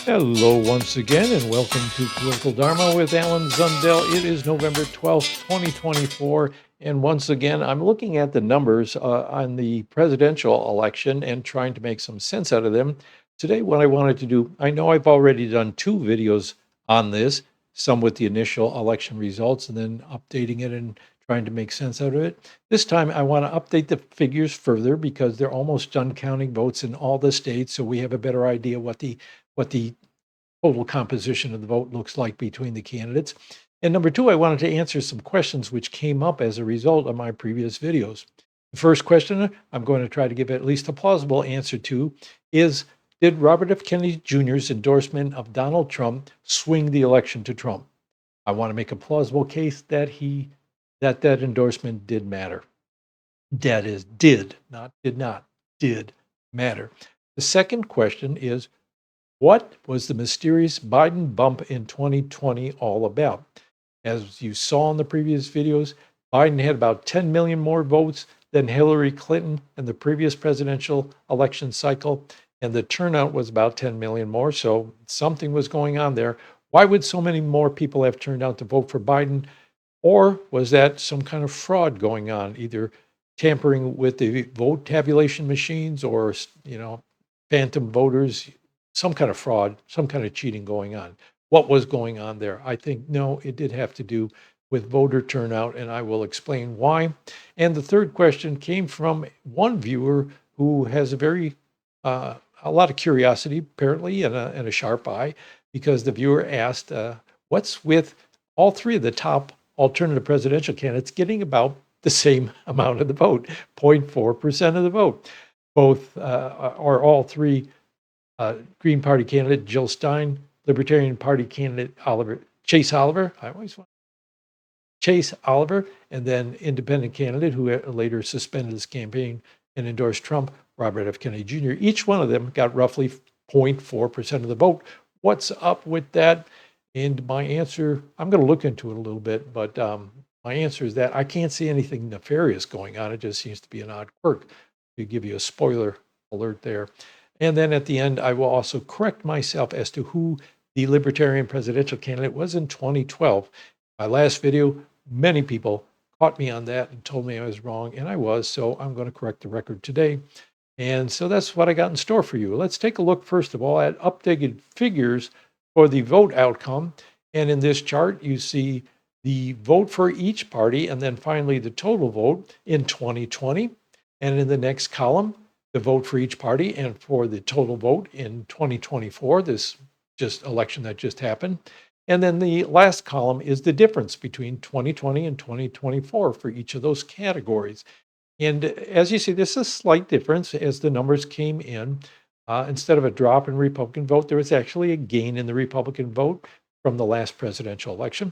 Hello, once again, and welcome to Political Dharma with Alan Zundell. It is November 12th, 2024. And once again, I'm looking at the numbers on the presidential election and trying to make some sense out of them. Today, what I wanted to do, I know I've already done two videos on this, some with the initial election results and then updating it and trying to make sense out of it. This time, I want to update the figures further because they're almost done counting votes in all the states, so we have a better idea what the total composition of the vote looks like between the candidates. And number two, I wanted to answer some questions which came up as a result of my previous videos. The first question I'm going to try to give at least a plausible answer to is, did Robert F. Kennedy Jr.'s endorsement of Donald Trump swing the election to Trump? I want to make a plausible case that that endorsement did matter. That is, did, not did not, did matter. The second question is, what was the mysterious Biden bump in 2020 all about? As you saw in the previous videos, Biden had about 10 million more votes than Hillary Clinton in the previous presidential election cycle, and the turnout was about 10 million more, so something was going on there. Why would so many more people have turned out to vote for Biden? Or was that some kind of fraud going on, either tampering with the vote tabulation machines or, phantom voters, some kind of fraud, some kind of cheating going on? What was going on there? I think, no, it did have to do with voter turnout, and I will explain why. And the third question came from one viewer who has a lot of curiosity, apparently, and a sharp eye, because the viewer asked, what's with all three of the top alternative presidential candidates getting about the same amount of the vote, 0.4% of the vote? Both are all three Green Party candidate Jill Stein, Libertarian Party candidate Chase Oliver. I always want Chase Oliver, and then independent candidate who later suspended his campaign and endorsed Trump, Robert F. Kennedy Jr. Each one of them got roughly 0.4% of the vote. What's up with that? And my answer, I'm going to look into it a little bit, but my answer is that I can't see anything nefarious going on. It just seems to be an odd quirk. To give you a spoiler alert there. And then at the end, I will also correct myself as to who the Libertarian presidential candidate was in 2012. My last video, many people caught me on that and told me I was wrong, and I was, so I'm going to correct the record today. And so that's what I got in store for you. Let's take a look, first of all, at updated figures for the vote outcome. And in this chart, you see the vote for each party, and then finally the total vote in 2020. And in the next column, the vote for each party and for the total vote in 2024, this just election that just happened. And then the last column is the difference between 2020 and 2024 for each of those categories. And as you see, this is a slight difference as the numbers came in. Instead of a drop in Republican vote, there was actually a gain in the Republican vote from the last presidential election.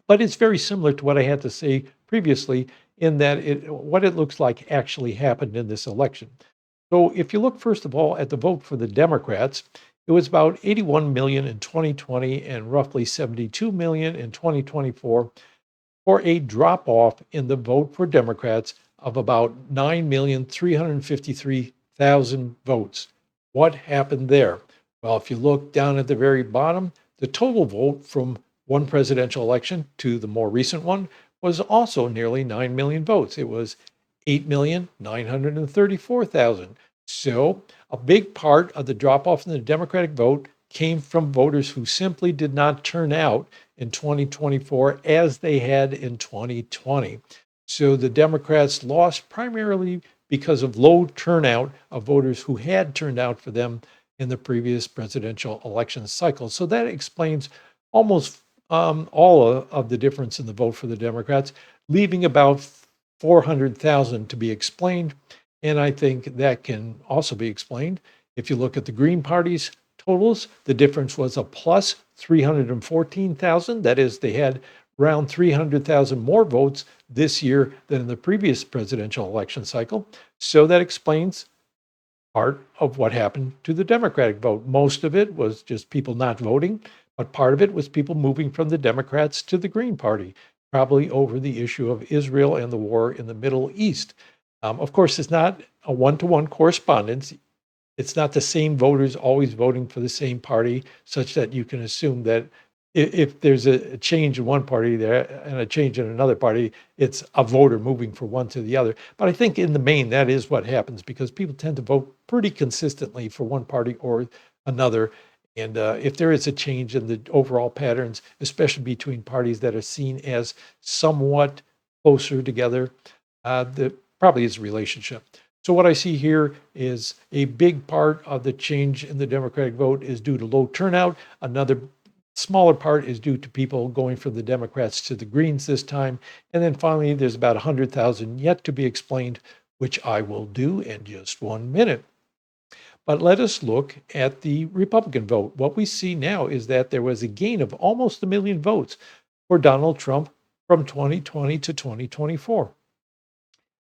But it's very similar to what I had to say previously in that what it looks like actually happened in this election. So if you look, first of all, at the vote for the Democrats, it was about 81 million in 2020 and roughly 72 million in 2024, for a drop off in the vote for Democrats of about 9,353,000 votes. What happened there? Well, if you look down at the very bottom, the total vote from one presidential election to the more recent one was also nearly 9 million votes. It was 8,934,000. So a big part of the drop off in the Democratic vote came from voters who simply did not turn out in 2024 as they had in 2020. So the Democrats lost primarily because of low turnout of voters who had turned out for them in the previous presidential election cycle. So that explains almost all of the difference in the vote for the Democrats, leaving about 400,000 to be explained. And I think that can also be explained. If you look at the Green Party's totals, the difference was a plus 314,000. That is, they had around 300,000 more votes this year than in the previous presidential election cycle. So that explains part of what happened to the Democratic vote. Most of it was just people not voting, but part of it was people moving from the Democrats to the Green Party, probably over the issue of Israel and the war in the Middle East. Of course, it's not a one-to-one correspondence. It's not the same voters always voting for the same party, such that you can assume that if there's a change in one party there and a change in another party, it's a voter moving from one to the other. But I think in the main, that is what happens because people tend to vote pretty consistently for one party or another. And if there is a change in the overall patterns, especially between parties that are seen as somewhat closer together, there probably is a relationship. So what I see here is a big part of the change in the Democratic vote is due to low turnout. Another smaller part is due to people going from the Democrats to the Greens this time. And then finally, there's about 100,000 yet to be explained, which I will do in just 1 minute. But let us look at the Republican vote. What we see now is that there was a gain of almost 1 million votes for Donald Trump from 2020 to 2024.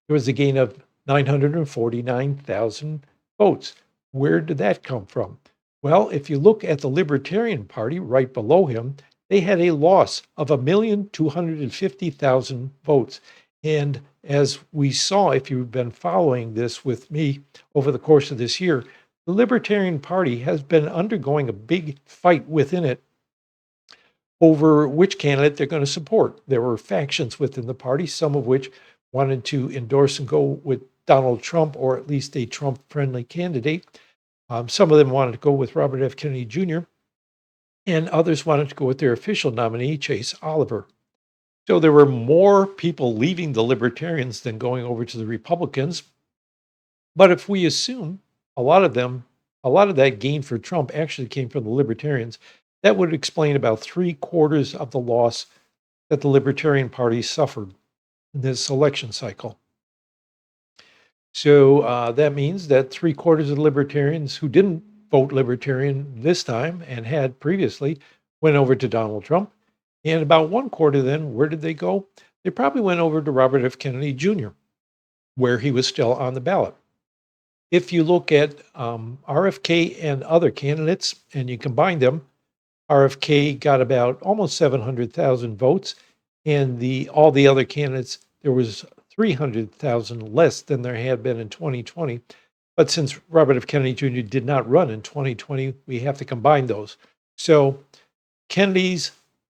There was a gain of 949,000 votes. Where did that come from? Well, if you look at the Libertarian Party right below him, they had a loss of 1,250,000 votes. And as we saw, if you've been following this with me over the course of this year, the Libertarian Party has been undergoing a big fight within it over which candidate they're going to support. There were factions within the party, some of which wanted to endorse and go with Donald Trump, or at least a Trump-friendly candidate. Some of them wanted to go with Robert F. Kennedy Jr., and others wanted to go with their official nominee, Chase Oliver. So there were more people leaving the Libertarians than going over to the Republicans. But if we assume a lot of that gain for Trump actually came from the Libertarians, that would explain about 3/4 of the loss that the Libertarian Party suffered in this election cycle. So that means that 3/4 of the Libertarians who didn't vote Libertarian this time and had previously went over to Donald Trump. And about 1/4 then, where did they go? They probably went over to Robert F. Kennedy Jr., where he was still on the ballot. If you look at RFK and other candidates and you combine them, RFK got about almost 700,000 votes, and all the other candidates, there was 300,000 less than there had been in 2020. But since Robert F. Kennedy Jr. did not run in 2020, we have to combine those. So Kennedy's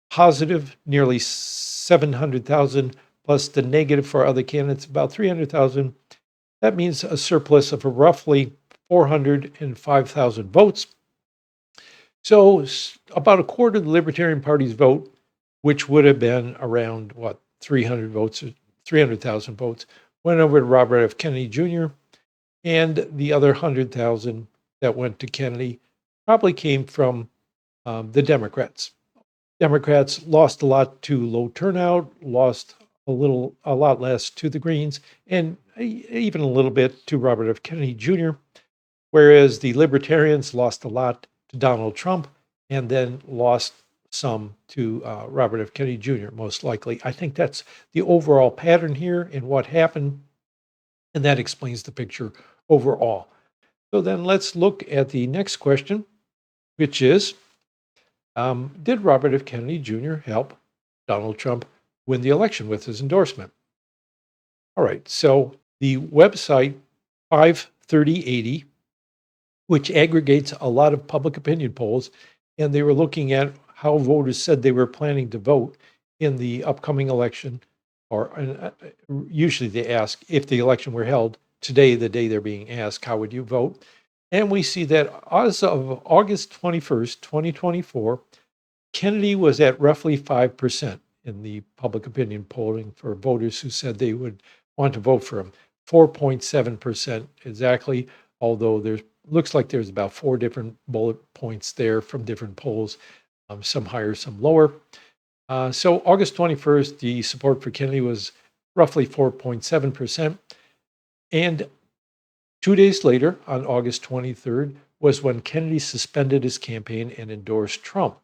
positive, nearly 700,000, plus the negative for other candidates, about 300,000. That means a surplus of roughly 405,000 votes. So about 1/4 of the Libertarian Party's vote, which would have been around 300 votes or 300,000 votes, went over to Robert F. Kennedy Jr., and the other 100,000 that went to Kennedy probably came from the Democrats. Democrats lost a lot to low turnout, lost a lot less to the Greens, and even a little bit to Robert F. Kennedy Jr., whereas the Libertarians lost a lot to Donald Trump and then lost some to Robert F. Kennedy Jr., most likely. I think that's the overall pattern here in what happened, and that explains the picture overall. So then let's look at the next question, which is, did Robert F. Kennedy Jr. help Donald Trump win the election with his endorsement? All right, so the website 53080, which aggregates a lot of public opinion polls, and they were looking at how voters said they were planning to vote in the upcoming election, or usually they ask if the election were held today, the day they're being asked, how would you vote? And we see that as of August 21st, 2024, Kennedy was at roughly 5% in the public opinion polling for voters who said they would want to vote for him. 4.7% exactly, although there looks like there's about 4 different bullet points there from different polls, some higher, some lower. So August 21st, the support for Kennedy was roughly 4.7%. And 2 days later, on August 23rd, was when Kennedy suspended his campaign and endorsed Trump.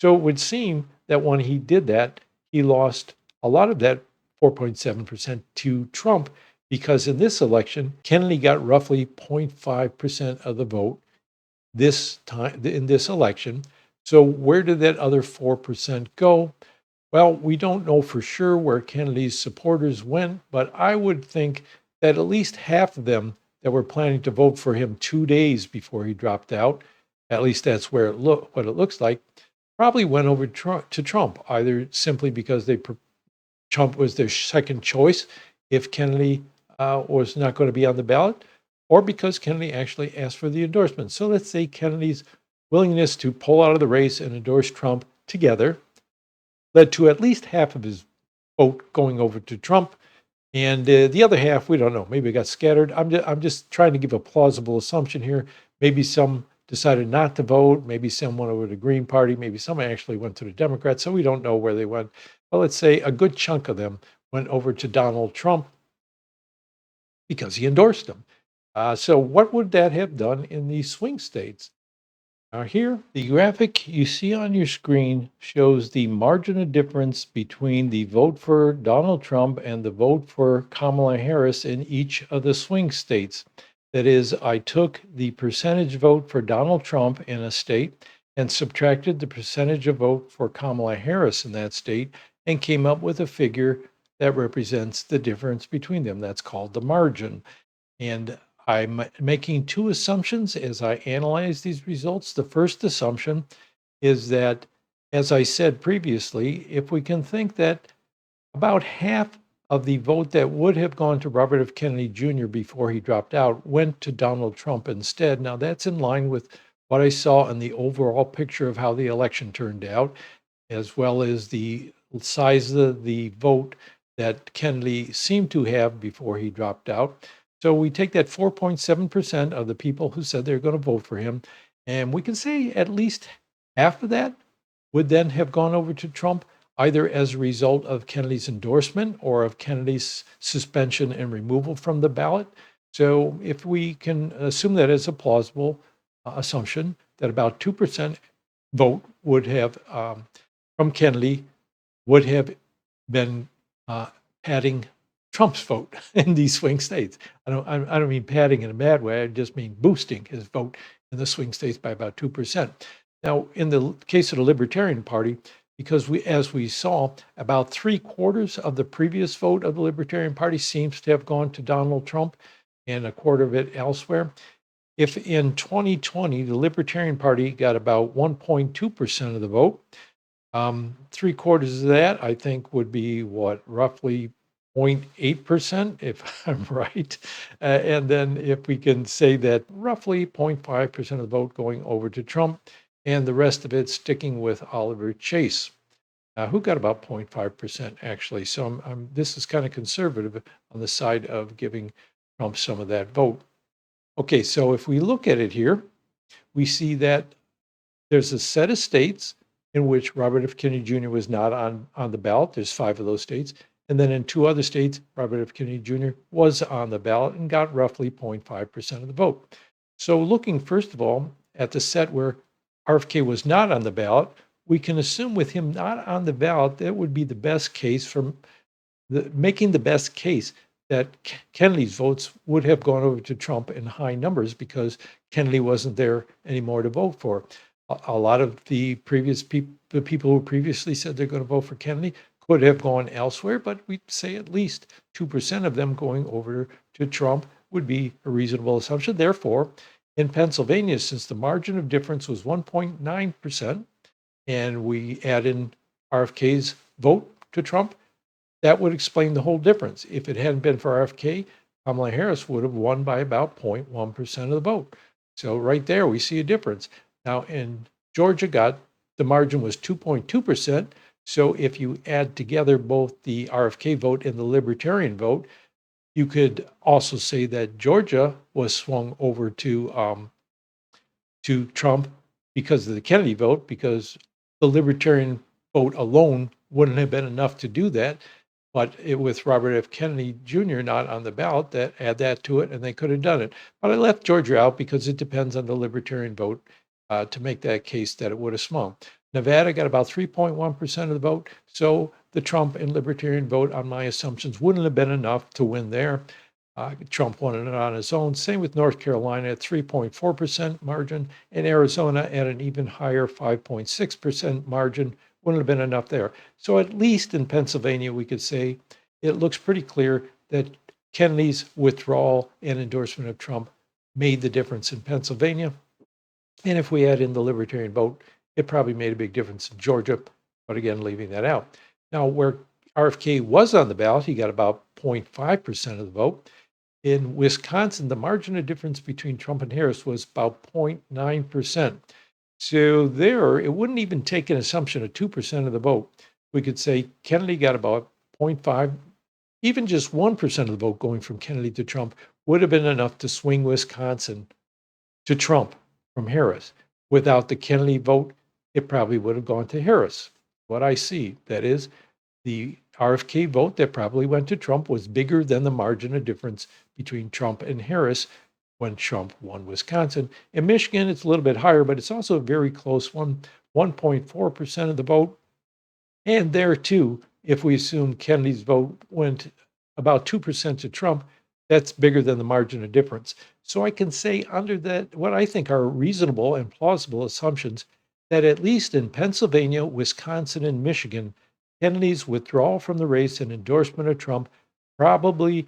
So it would seem that when he did that, he lost a lot of that 4.7% to Trump, because in this election, Kennedy got roughly 0.5% of the vote this time in this election. So where did that other 4% go? Well, we don't know for sure where Kennedy's supporters went, but I would think that at least half of them that were planning to vote for him 2 days before he dropped out, at least that's what it looks like, probably went over to Trump, either simply because Trump was their second choice if Kennedy was not going to be on the ballot, or because Kennedy actually asked for the endorsement. So let's say Kennedy's willingness to pull out of the race and endorse Trump together led to at least half of his vote going over to Trump. And the other half, we don't know. Maybe it got scattered. I'm just trying to give a plausible assumption here. Maybe some decided not to vote. Maybe some went over to the Green Party. Maybe some actually went to the Democrats. So we don't know where they went. But let's say a good chunk of them went over to Donald Trump because he endorsed him. So what would that have done in these swing states? Now here, the graphic you see on your screen shows the margin of difference between the vote for Donald Trump and the vote for Kamala Harris in each of the swing states. That is, I took the percentage vote for Donald Trump in a state and subtracted the percentage of vote for Kamala Harris in that state and came up with a figure that represents the difference between them. That's called the margin. And I'm making two assumptions as I analyze these results. The first assumption is that, as I said previously, if we can think that about half of the vote that would have gone to Robert F. Kennedy Jr. before he dropped out went to Donald Trump instead. Now, that's in line with what I saw in the overall picture of how the election turned out, as well as the size of the vote that Kennedy seemed to have before he dropped out. So we take that 4.7% of the people who said they're going to vote for him, and we can say at least half of that would then have gone over to Trump, either as a result of Kennedy's endorsement or of Kennedy's suspension and removal from the ballot. So if we can assume that as a plausible assumption, that about 2% vote would have from Kennedy would have been padding Trump's vote in these swing states. I don't mean padding in a bad way. I just mean boosting his vote in the swing states by about 2%. Now, in the case of the Libertarian Party, because as we saw, about 3/4 of the previous vote of the Libertarian Party seems to have gone to Donald Trump and a quarter of it elsewhere. If in 2020, the Libertarian Party got about 1.2% of the vote, 3/4 of that, I think, would be roughly 0.8%, if I'm right. And then if we can say that roughly 0.5% of the vote going over to Trump and the rest of it sticking with Oliver Chase, who got about 0.5% actually. So this is kind of conservative on the side of giving Trump some of that vote. Okay, so if we look at it here, we see that there's a set of states in which Robert F. Kennedy Jr. was not on the ballot. There's 5 of those states. And then in 2 other states, Robert F. Kennedy Jr. was on the ballot and got roughly 0.5% of the vote. So looking, first of all, at the set where RFK was not on the ballot, we can assume with him not on the ballot, that would be the best case from making the best case that Kennedy's votes would have gone over to Trump in high numbers because Kennedy wasn't there anymore to vote for. A lot of the people who previously said they're going to vote for Kennedy could have gone elsewhere, but we'd say at least 2% of them going over to Trump would be a reasonable assumption. Therefore, in Pennsylvania, since the margin of difference was 1.9%, and we add in RFK's vote to Trump, that would explain the whole difference. If it hadn't been for RFK, Kamala Harris would have won by about 0.1% of the vote. So right there, we see a difference. Now in Georgia, the margin was 2.2%. So if you add together both the RFK vote and the Libertarian vote, you could also say that Georgia was swung over to Trump because of the Kennedy vote, because the Libertarian vote alone wouldn't have been enough to do that. But with Robert F. Kennedy Jr. not on the ballot, add that to it, and they could have done it. But I left Georgia out because it depends on the Libertarian vote to make that case that it would have swung. Nevada got about 3.1% of the vote, so the Trump and Libertarian vote, on my assumptions, wouldn't have been enough to win there. Trump won it on his own. Same with North Carolina at 3.4% margin, and Arizona at an even higher 5.6% margin. Wouldn't have been enough there. So at least in Pennsylvania, we could say it looks pretty clear that Kennedy's withdrawal and endorsement of Trump made the difference in Pennsylvania. And if we add in the libertarian vote, it probably made a big difference in Georgia, but again, leaving that out. Now, where RFK was on the ballot, he got about 0.5% of the vote. In Wisconsin, the margin of difference between Trump and Harris was about 0.9%. So there, it wouldn't even take an assumption of 2% of the vote. We could say Kennedy got about 0.5, even just 1% of the vote going from Kennedy to Trump would have been enough to swing Wisconsin to Trump from Harris. Without the Kennedy vote, it probably would have gone to Harris. What I see, that is, the RFK vote that probably went to Trump was bigger than the margin of difference between Trump and Harris when Trump won Wisconsin. In Michigan, it's a little bit higher, but it's also very close, 1.4% of the vote. And there too, if we assume Kennedy's vote went about 2% to Trump, that's bigger than the margin of difference. So I can say under that, what I think are reasonable and plausible assumptions, that at least in Pennsylvania, Wisconsin, and Michigan, Kennedy's withdrawal from the race and endorsement of Trump probably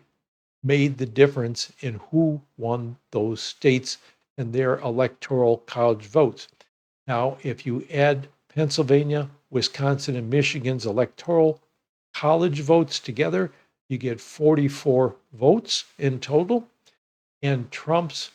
made the difference in who won those states and their electoral college votes. Now, if you add Pennsylvania, Wisconsin, and Michigan's electoral college votes together, you get 44 votes in total. And Trump's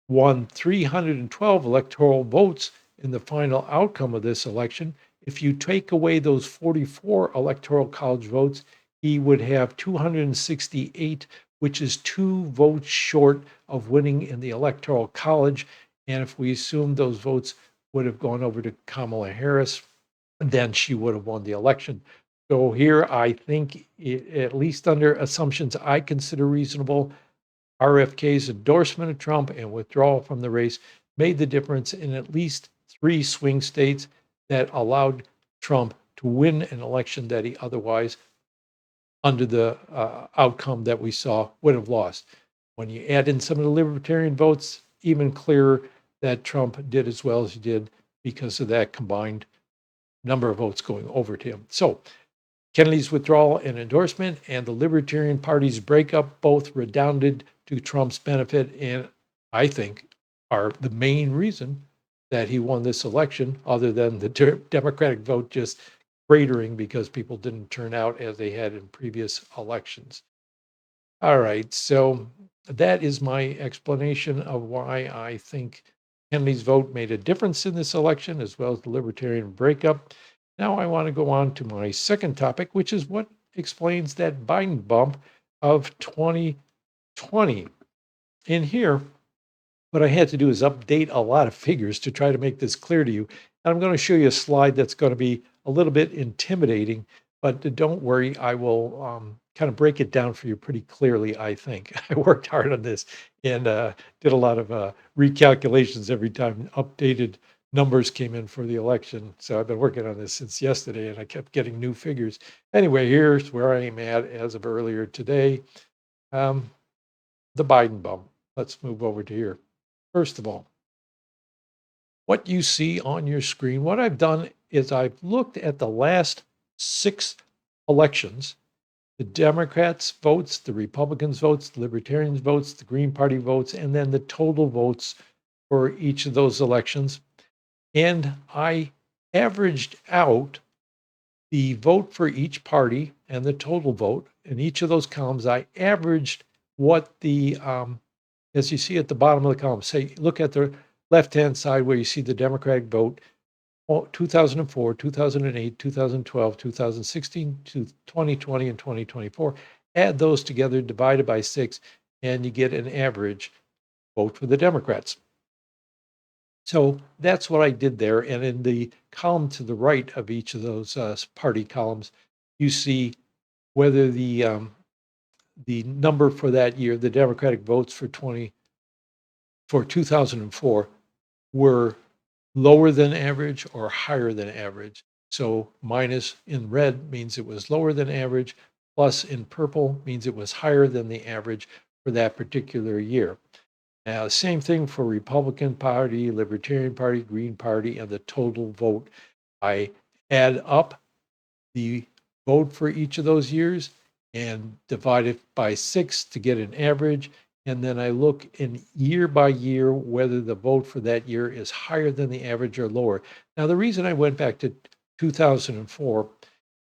won 312 electoral votes in the final outcome of this election. If you take away those 44 electoral college votes, he would have 268, which is 2 votes short of winning in the electoral college. And if we assume those votes would have gone over to Kamala Harris, then she would have won the election. So here, I think, at least under assumptions I consider reasonable, RFK's endorsement of Trump and withdrawal from the race made the difference in at least 3 swing states that allowed Trump to win an election that he otherwise, under the outcome that we saw, would have lost. When you add in some of the libertarian votes, even clearer that Trump did as well as he did because of that combined number of votes going over to him. So Kennedy's withdrawal and endorsement and the Libertarian Party's breakup both redounded to Trump's benefit, and I think are the main reason that he won this election, other than the Democratic vote just cratering because people didn't turn out as they had in previous elections. All right, so that is my explanation of why I think Kennedy's vote made a difference in this election, as well as the Libertarian breakup. Now I want to go on to my second topic, which is what explains that Biden bump of 2020. In here, what I had to do is update a lot of figures to try to make this clear to you. And I'm going to show you a slide that's going to be a little bit intimidating, but don't worry, I will kind of break it down for you pretty clearly, I think. I worked hard on this and did a lot of recalculations every time updated numbers came in for the election. So I've been working on this since yesterday and I kept getting new figures. Anyway, here's where I am at as of earlier today. The Biden bump. Let's move over to here. First of all, what you see on your screen, what I've done is I've looked at the last 6 elections, the Democrats' votes, the Republicans' votes, the Libertarians' votes, the Green Party votes, and then the total votes for each of those elections. And I averaged out the vote for each party and the total vote in each of those columns. I averaged what the, as you see at the bottom of the column, say, look at the left-hand side where you see the Democratic vote, 2004, 2008, 2012, 2016, 2020, and 2024. Add those together, divided by 6, and you get an average vote for the Democrats. So that's what I did there. And in the column to the right of each of those party columns, you see whether the number for that year, the Democratic votes for 2004, were lower than average or higher than average. So minus in red means it was lower than average, plus in purple means it was higher than the average for that particular year. Now, same thing for Republican Party, Libertarian Party, Green Party, and the total vote. I add up the vote for each of those years, and divide it by 6 to get an average. And then I look in year by year whether the vote for that year is higher than the average or lower. Now, the reason I went back to 2004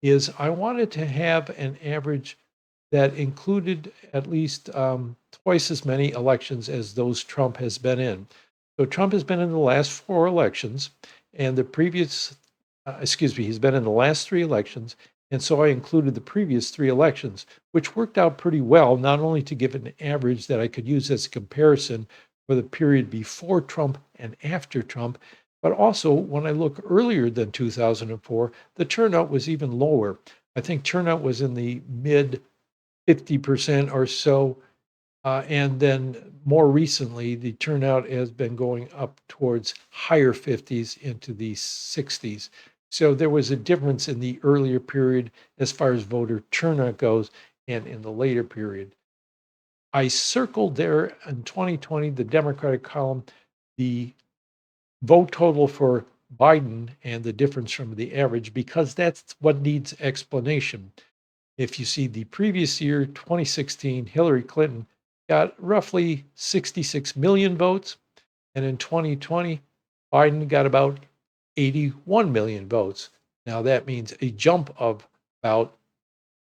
is I wanted to have an average that included at least twice as many elections as those Trump has been in. So Trump has been in the last 4 elections, and the previous, he's been in the last 3 elections. And so I included the previous 3 elections, which worked out pretty well, not only to give an average that I could use as a comparison for the period before Trump and after Trump, but also when I look earlier than 2004, the turnout was even lower. I think turnout was in the mid 50% or so. And then more recently, the turnout has been going up towards higher 50s into the 60s. So there was a difference in the earlier period as far as voter turnout goes and in the later period. I circled there in 2020, the Democratic column, the vote total for Biden and the difference from the average, because that's what needs explanation. If you see the previous year, 2016, Hillary Clinton got roughly 66 million votes. And in 2020, Biden got about 81 million votes. Now that means a jump of about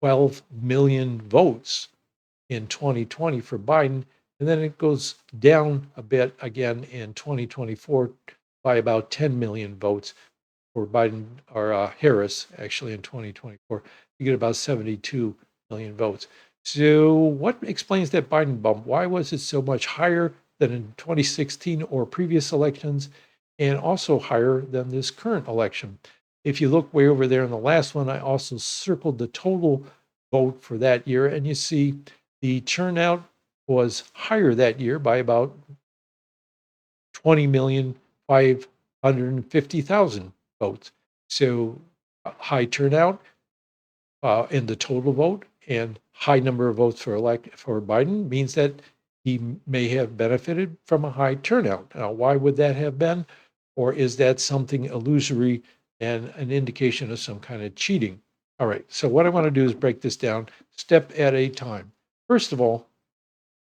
12 million votes in 2020 for Biden. And then it goes down a bit again in 2024 by about 10 million votes for Biden or Harris, actually in 2024. You get about 72 million votes. So, what explains that Biden bump? Why was it so much higher than in 2016 or previous elections, and also higher than this current election? If you look way over there in the last one, I also circled the total vote for that year, and you see the turnout was higher that year by about 20,550,000 votes. So high turnout in the total vote and high number of votes for Biden means that he may have benefited from a high turnout. Now, why would that have been? Or is that something illusory and an indication of some kind of cheating? All right, so what I want to do is break this down step at a time. First of all,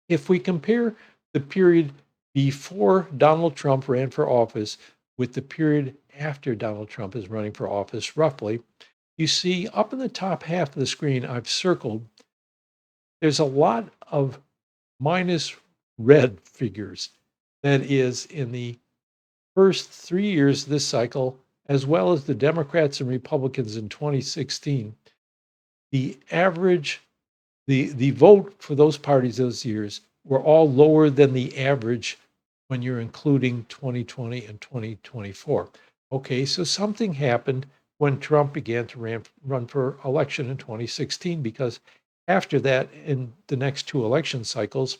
if we compare the period before Donald Trump ran for office with the period after Donald Trump is running for office, roughly, you see up in the top half of the screen, I've circled, there's a lot of minus red figures. That is in the first 3 years of this cycle, as well as the Democrats and Republicans in 2016. The average the vote for those parties those years were all lower than the average when you're including 2020 and 2024. Okay, so something happened when Trump began to run for election in 2016, because after that, in the next 2 election cycles,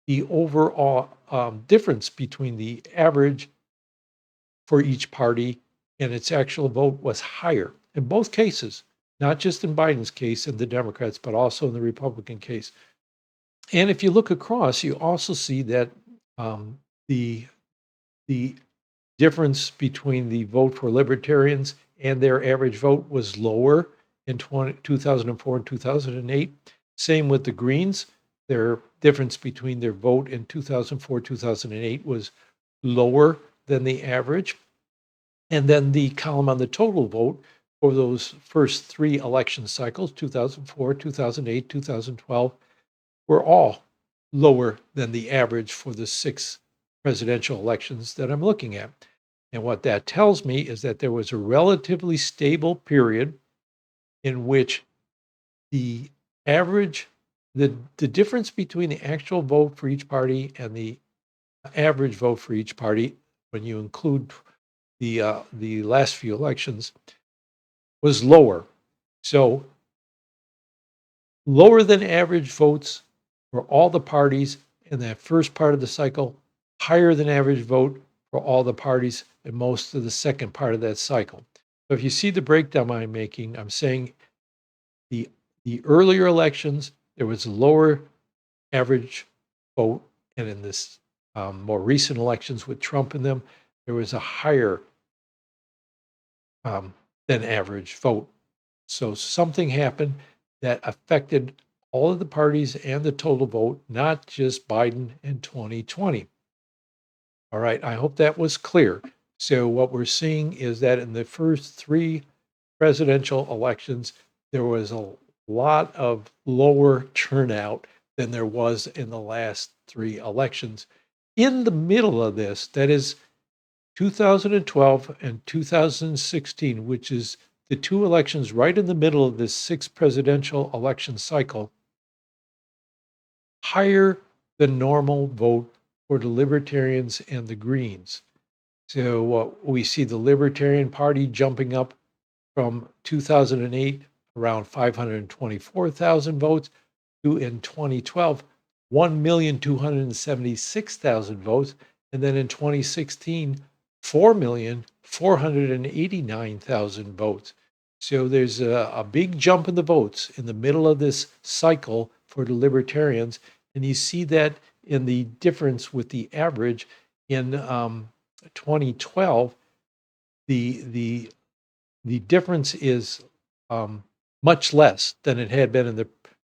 the overall difference between the average for each party and its actual vote was higher in both cases, not just in Biden's case and the Democrats, but also in the Republican case. And if you look across, you also see that the the difference between the vote for libertarians and their average vote was lower in 2004 and 2008. Same with the Greens. Their difference between their vote in 2004, 2008 was lower than the average. And then the column on the total vote for those first 3 election cycles, 2004, 2008, 2012, were all lower than the average for the 6 presidential elections that I'm looking at. And what that tells me is that there was a relatively stable period in which the average, the difference between the actual vote for each party and the average vote for each party, when you include the last few elections, was lower. So lower than average votes for all the parties in that first part of the cycle, higher than average vote for all the parties in most of the second part of that cycle. So if you see the breakdown I'm making, I'm saying the the earlier elections, there was a lower average vote, and in this more recent elections with Trump in them, there was a higher than average vote. So something happened that affected all of the parties and the total vote, not just Biden in 2020. All right, I hope that was clear. So, what we're seeing is that in the first three presidential elections, there was a lot of lower turnout than there was in the last three elections. In the middle of this, that is 2012 and 2016, which is the two elections right in the middle of this sixth presidential election cycle, higher than normal vote for the Libertarians and the Greens. So we see the Libertarian Party jumping up from 2008 around 524,000 votes to in 2012 1,276,000 votes, and then in 2016 4,489,000 votes. So there's a big jump in the votes in the middle of this cycle for the Libertarians, and you see that in the difference with the average in 2012. The difference is much less than it had been in the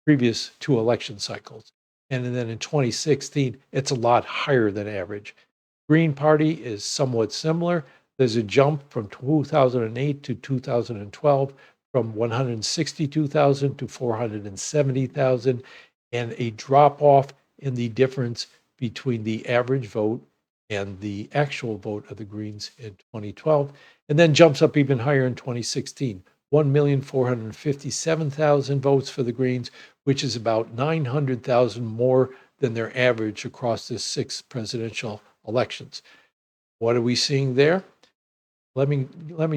previous two election cycles. And then in 2016, it's a lot higher than average. Green Party is somewhat similar. There's a jump from 2008 to 2012 from 162,000 to 470,000, and a drop off in the difference between the average vote and the actual vote of the Greens in 2012, and then jumps up even higher in 2016, 1,457,000 votes for the Greens, which is about 900,000 more than their average across the six presidential elections. What are we seeing there? Let me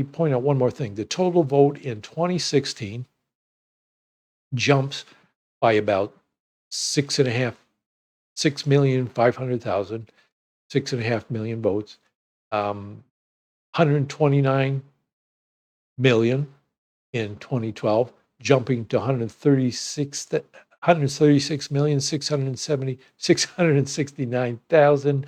point out one more thing. The total vote in 2016 jumps by about 6,500,000, 6.5 million votes, 129 million in 2012, jumping to 136,669,000.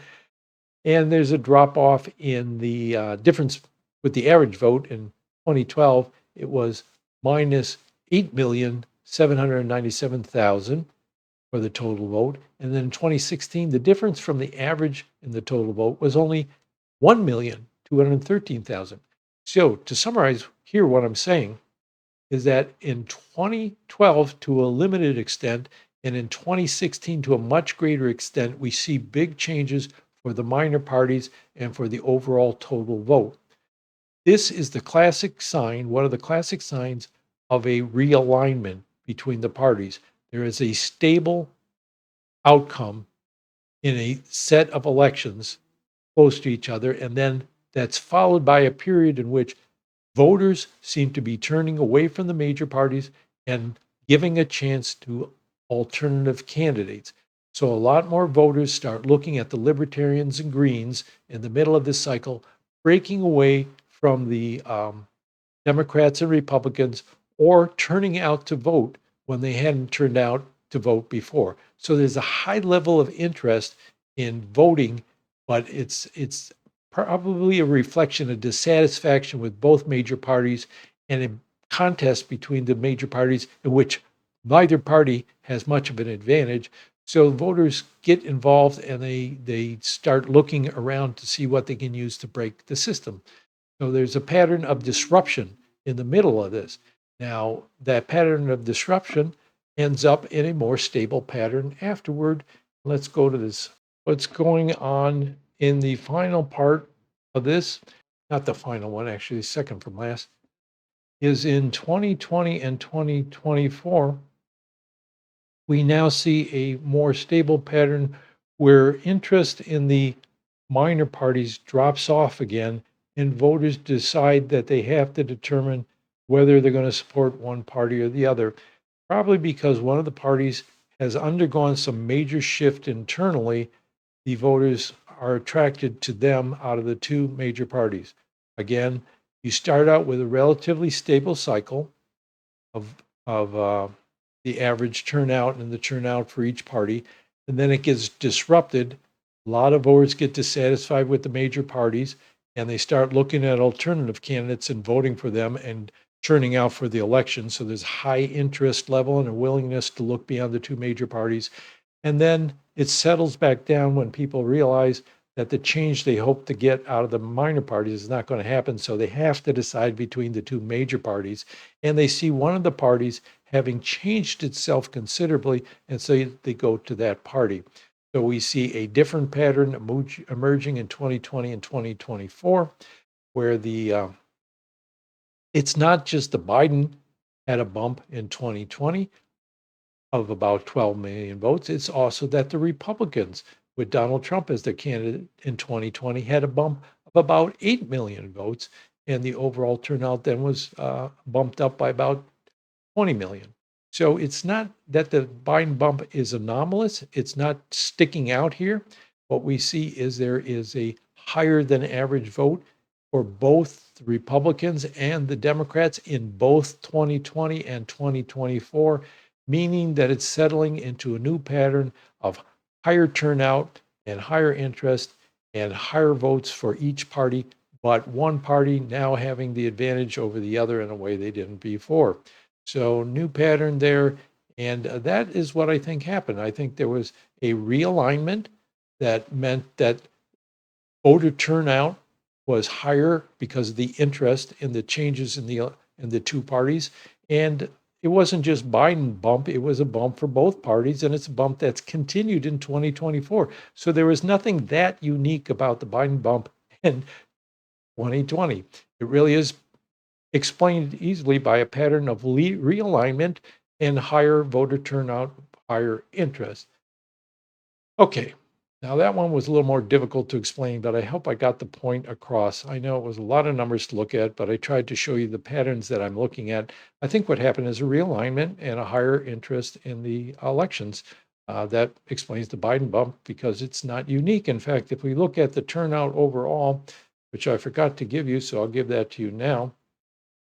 And there's a drop off in the difference with the average vote in 2012. It was minus 8,797,000 for the total vote. And then in 2016, the difference from the average in the total vote was only 1,213,000. So to summarize here, what I'm saying is that in 2012, to a limited extent, and in 2016, to a much greater extent, we see big changes for the minor parties and for the overall total vote. This is the classic sign, one of the classic signs of a realignment between the parties. There is a stable outcome in a set of elections close to each other, and then that's followed by a period in which voters seem to be turning away from the major parties and giving a chance to alternative candidates. So a lot more voters start looking at the Libertarians and Greens in the middle of this cycle, breaking away from the Democrats and Republicans, or turning out to vote when they hadn't turned out to vote before. So there's a high level of interest in voting, but it's probably a reflection of dissatisfaction with both major parties and a contest between the major parties in which neither party has much of an advantage. So voters get involved and they start looking around to see what they can use to break the system. So there's a pattern of disruption in the middle of this. Now, that pattern of disruption ends up in a more stable pattern afterward. Let's go to this. What's going on in the final part of this, not the final one, actually, second from last, is in 2020 and 2024, we now see a more stable pattern where interest in the minor parties drops off again, and voters decide that they have to determine whether they're going to support one party or the other, probably because one of the parties has undergone some major shift internally. The voters are attracted to them out of the two major parties. Again, you start out with a relatively stable cycle of the average turnout and the turnout for each party, and then it gets disrupted. A lot of voters get dissatisfied with the major parties, and they start looking at alternative candidates and voting for them, and turning out for the election. So there's high interest level and a willingness to look beyond the two major parties. And then it settles back down when people realize that the change they hope to get out of the minor parties is not going to happen. So they have to decide between the two major parties. And they see one of the parties having changed itself considerably. And so they go to that party. So we see a different pattern emerging in 2020 and 2024, where it's not just the Biden had a bump in 2020 of about 12 million votes. It's also that the Republicans, with Donald Trump as their candidate in 2020, had a bump of about 8 million votes. And the overall turnout then was bumped up by about 20 million. So it's not that the Biden bump is anomalous. It's not sticking out here. What we see is there is a higher than average vote for both the Republicans and the Democrats in both 2020 and 2024, meaning that it's settling into a new pattern of higher turnout and higher interest and higher votes for each party, but one party now having the advantage over the other in a way they didn't before. So new pattern there. And that is what I think happened. I think there was a realignment that meant that voter turnout was higher because of the interest in the changes in the two parties. And it wasn't just Biden bump, it was a bump for both parties, and it's a bump that's continued in 2024. So there was nothing that unique about the Biden bump in 2020. It really is explained easily by a pattern of realignment and higher voter turnout, higher interest. Okay, now that one was a little more difficult to explain, but I hope I got the point across. I know it was a lot of numbers to look at, but I tried to show you the patterns that I'm looking at. I think what happened is a realignment and a higher interest in the elections. That explains the Biden bump because it's not unique. In fact, if we look at the turnout overall, which I forgot to give you, so I'll give that to you now.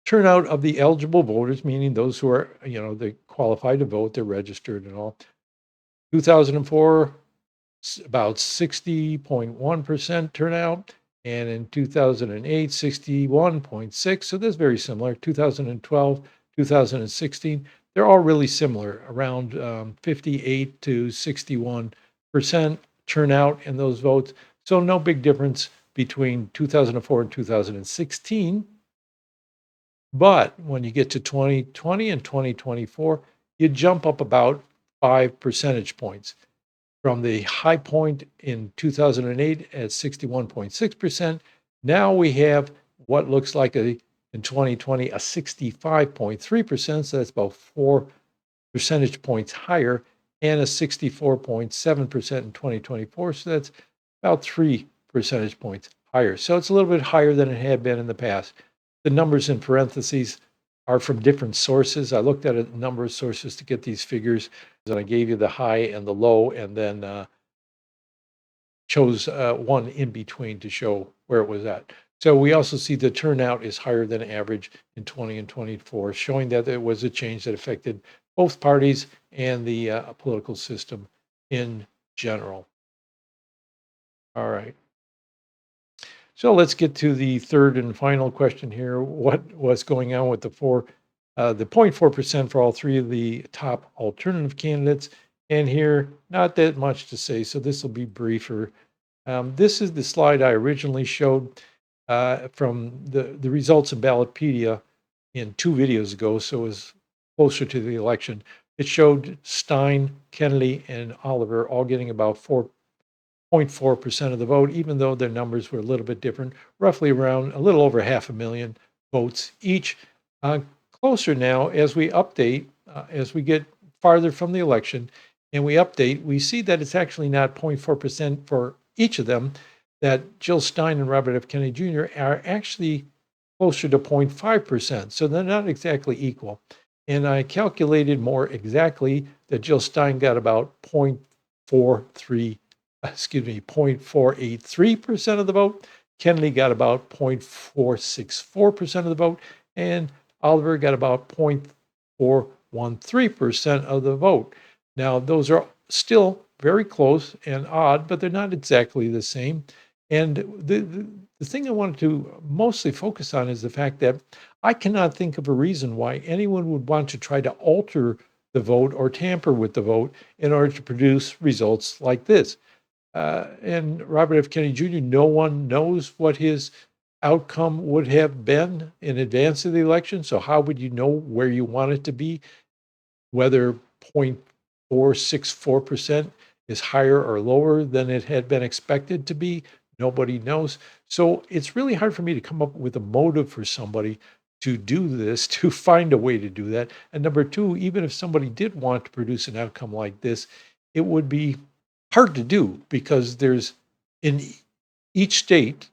Turnout of the eligible voters, meaning those who are, they qualified to vote, they're registered and all. 2004, about 60.1% turnout, and in 2008, 61.6. So that's very similar. 2012, 2016, they're all really similar, around 58 to 61% turnout in those votes. So no big difference between 2004 and 2016. But when you get to 2020 and 2024, you jump up about 5 percentage points from the high point in 2008 at 61.6%. Now we have what looks like in 2020 a 65.3%. So that's about 4 percentage points higher, and a 64.7% in 2024. So that's about 3 percentage points higher. So it's a little bit higher than it had been in the past. The numbers in parentheses are from different sources. I looked at a number of sources to get these figures, and I gave you the high and the low, and then chose one in between to show where it was at. So we also see the turnout is higher than average in 20 and 24, showing that there was a change that affected both parties and the political system in general. All right. So let's get to the third and final question here. What was going on with the 0.4% for all three of the top alternative candidates? And here, not that much to say, so this will be briefer. This is the slide I originally showed from the results in Ballotpedia in 2 videos ago, so it was closer to the election. It showed Stein, Kennedy, and Oliver all getting about 4.4% of the vote, even though their numbers were a little bit different, roughly around a little over 500,000 votes each. Closer now, as we update, as we get farther from the election and we update, we see that it's actually not 0.4% for each of them, that Jill Stein and Robert F. Kennedy Jr. are actually closer to 0.5%. So they're not exactly equal. And I calculated more exactly that Jill Stein got about 0.483% of the vote. Kennedy got about 0.464% of the vote, and Oliver got about 0.413% of the vote. Now, those are still very close and odd, but they're not exactly the same. And the thing I wanted to mostly focus on is the fact that I cannot think of a reason why anyone would want to try to alter the vote or tamper with the vote in order to produce results like this. And Robert F. Kennedy Jr., no one knows what his outcome would have been in advance of the election. So, how would you know where you want it to be? Whether 0.464% is higher or lower than it had been expected to be, nobody knows. So it's really hard for me to come up with a motive for somebody to do this, to find a way to do that. And number two, even if somebody did want to produce an outcome like this, it would be hard to do because there's in each state,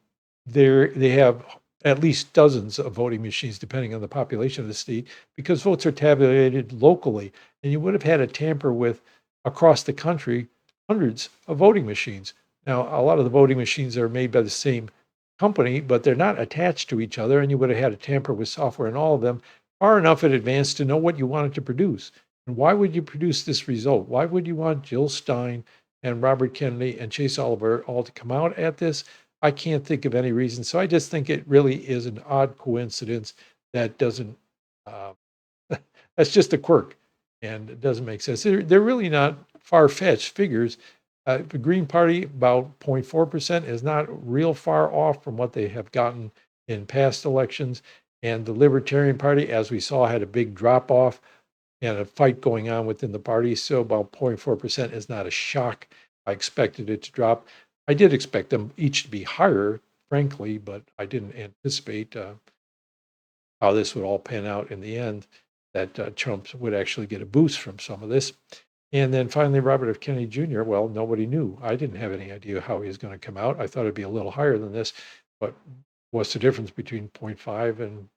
they have at least dozens of voting machines, depending on the population of the state, because votes are tabulated locally. And you would have had to tamper with across the country hundreds of voting machines. Now, a lot of the voting machines are made by the same company, but they're not attached to each other. And you would have had to tamper with software in all of them far enough in advance to know what you wanted to produce. And why would you produce this result? Why would you want Jill Stein and Robert Kennedy and Chase Oliver all to come out at this? I can't think of any reason. So I just think it really is an odd coincidence that doesn't, uh, that's just a quirk and it doesn't make sense. They're really not far-fetched figures. The Green Party, about 0.4%, is not real far off from what they have gotten in past elections. And the Libertarian Party, as we saw, had a big drop off and a fight going on within the party. So about 0.4% is not a shock. I expected it to drop. I did expect them each to be higher, frankly, but I didn't anticipate how this would all pan out in the end, that Trump would actually get a boost from some of this. And then finally, Robert F. Kennedy Jr., well, nobody knew. I didn't have any idea how he was going to come out. I thought it'd be a little higher than this, but what's the difference between 0.5 and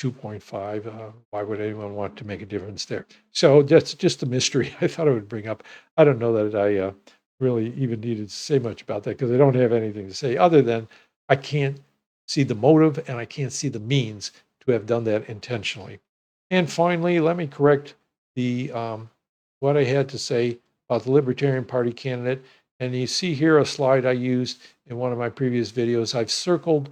2.5? Why would anyone want to make a difference there? So that's just a mystery I thought I would bring up. I don't know that I really even needed to say much about that because I don't have anything to say other than I can't see the motive and I can't see the means to have done that intentionally. And finally, let me correct the what I had to say about the Libertarian Party candidate. And you see here a slide I used in one of my previous videos. I've circled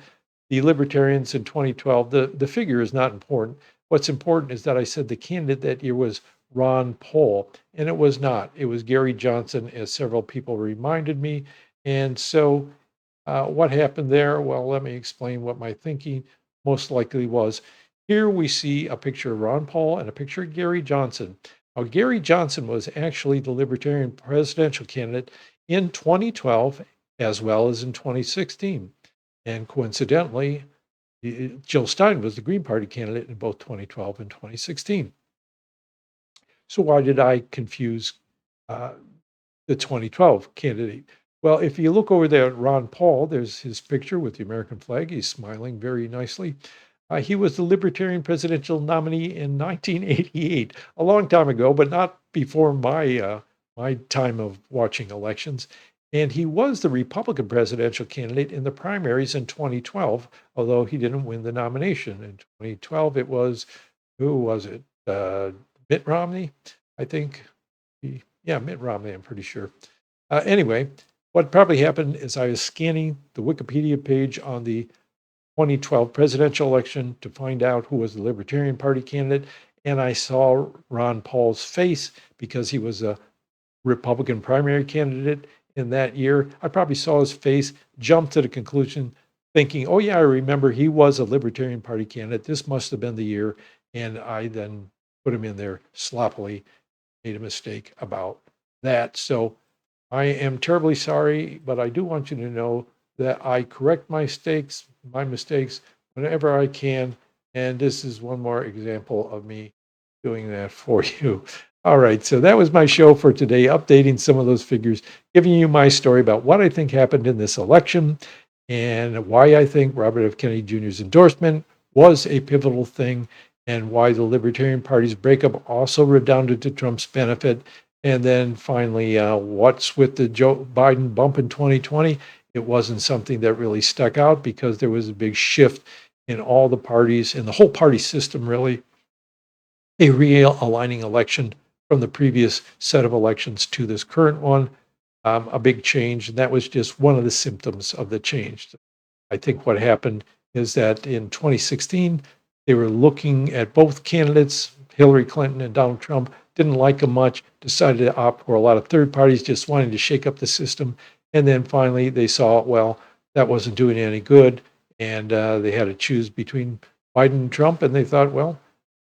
the Libertarians in 2012. The figure is not important. What's important is that I said the candidate that year was Ron Paul, and it was not. It was Gary Johnson, as several people reminded me. And so what happened there? Well, let me explain what my thinking most likely was. Here we see a picture of Ron Paul and a picture of Gary Johnson. Now, Gary Johnson was actually the Libertarian presidential candidate in 2012 as well as in 2016. And coincidentally, Jill Stein was the Green Party candidate in both 2012 and 2016. So why did I confuse uh, the 2012 candidate? Well, if you look over there at Ron Paul, there's his picture with the American flag. He's smiling very nicely. He was the Libertarian presidential nominee in 1988, a long time ago, but not before my time of watching elections. And he was the Republican presidential candidate in the primaries in 2012, although he didn't win the nomination. In 2012, it was, who was it? Mitt Romney, I think. Yeah, Mitt Romney, I'm pretty sure. Anyway, what probably happened is I was scanning the Wikipedia page on the 2012 presidential election to find out who was the Libertarian Party candidate, and I saw Ron Paul's face because he was a Republican primary candidate in that year. I probably saw his face, jumped to the conclusion, thinking, oh, yeah, I remember he was a Libertarian Party candidate. This must have been the year. And I then put him in there sloppily, made a mistake about that. So I am terribly sorry, but I do want you to know that I correct my mistakes whenever I can. And this is one more example of me doing that for you. All right, so that was my show for today, updating some of those figures, giving you my story about what I think happened in this election and why I think Robert F. Kennedy Jr.'s endorsement was a pivotal thing and why the Libertarian Party's breakup also redounded to Trump's benefit. And then finally, what's with the Joe Biden bump in 2020? It wasn't something that really stuck out because there was a big shift in all the parties, in the whole party system, really, a real aligning election from the previous set of elections to this current one, a big change. And that was just one of the symptoms of the change. I think what happened is that in 2016, they were looking at both candidates, Hillary Clinton and Donald Trump, didn't like them much, decided to opt for a lot of third parties, just wanting to shake up the system. And then finally they saw, well, that wasn't doing any good. And they had to choose between Biden and Trump. And they thought, well,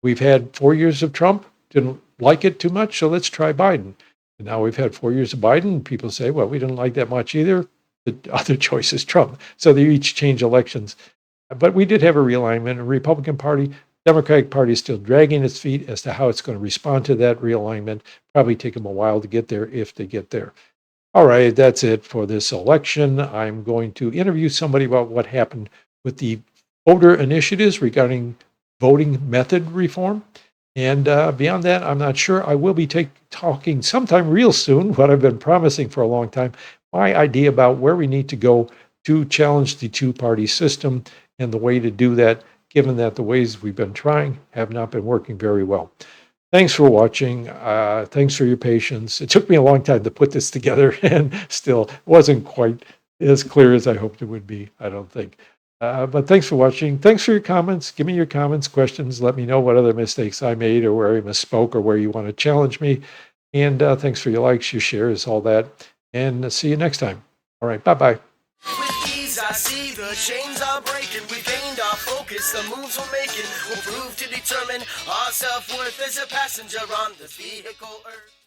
we've had 4 years of Trump, didn't like it too much, so let's try Biden. And now we've had 4 years of Biden. People say, well, we didn't like that much either. The other choice is Trump. So they each change elections. But we did have a realignment. The Republican Party, Democratic Party is still dragging its feet as to how it's going to respond to that realignment. Probably take them a while to get there if they get there. All right, that's it for this election. I'm going to interview somebody about what happened with the voter initiatives regarding voting method reform. And beyond that, I'm not sure. I will be talking sometime real soon, what I've been promising for a long time, my idea about where we need to go to challenge the two-party system and the way to do that, given that the ways we've been trying have not been working very well. Thanks for watching. Thanks for your patience. It took me a long time to put this together, and still wasn't quite as clear as I hoped it would be, I don't think. But thanks for watching. Thanks for your comments. Give me your comments, questions. Let me know what other mistakes I made or where I misspoke or where you want to challenge me. And thanks for your likes, your shares, all that. And see you next time. All right. Bye-bye. With ease, I see the chains are breaking. We gained our focus. The moves we're making will prove to determine our self-worth as a passenger on this vehicle Earth.